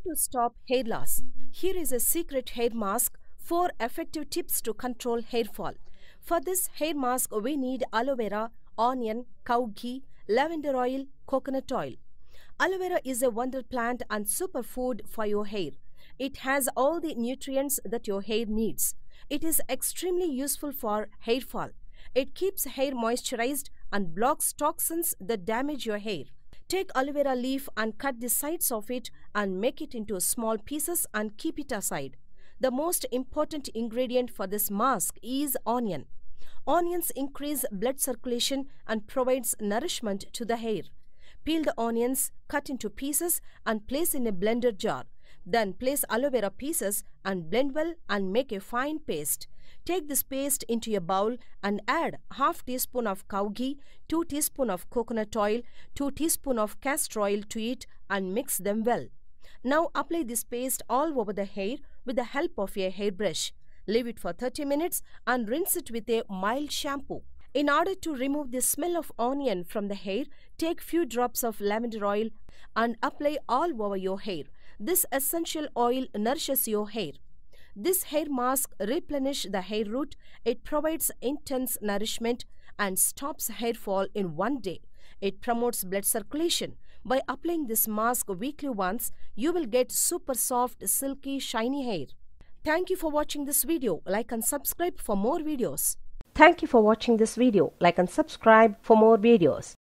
to stop hair loss? Here is a secret hair mask, 4 effective tips to control hair fall. For this hair mask, we need aloe vera, onion, cow ghee, lavender oil, coconut oil. Aloe vera is a wonder plant and superfood for your hair. It has all the nutrients that your hair needs. It is extremely useful for hair fall. It keeps hair moisturized and blocks toxins that damage your hair. Take aloe vera leaf and cut the sides of it and make it into small pieces and keep it aside. The most important ingredient for this mask is onion. Onions increase blood circulation and provides nourishment to the hair. Peel the onions, cut into pieces and place in a blender jar. Then place aloe vera pieces and blend well and make a fine paste. Take this paste into a bowl and add half teaspoon of cow ghee, 2 teaspoons of coconut oil, 2 teaspoons of castor oil to it and mix them well. Now apply this paste all over the hair with the help of a hairbrush. Leave it for 30 minutes and rinse it with a mild shampoo. In order to remove the smell of onion from the hair, take few drops of lavender oil and apply all over your hair. This essential oil nourishes your hair. This hair mask replenishes the hair root. It provides intense nourishment and stops hair fall in one day. It promotes blood circulation. By applying this mask weekly once, you will get super soft, silky, shiny hair. Thank you for watching this video. Like and subscribe for more videos. Thank you for watching this video. Like and subscribe for more videos.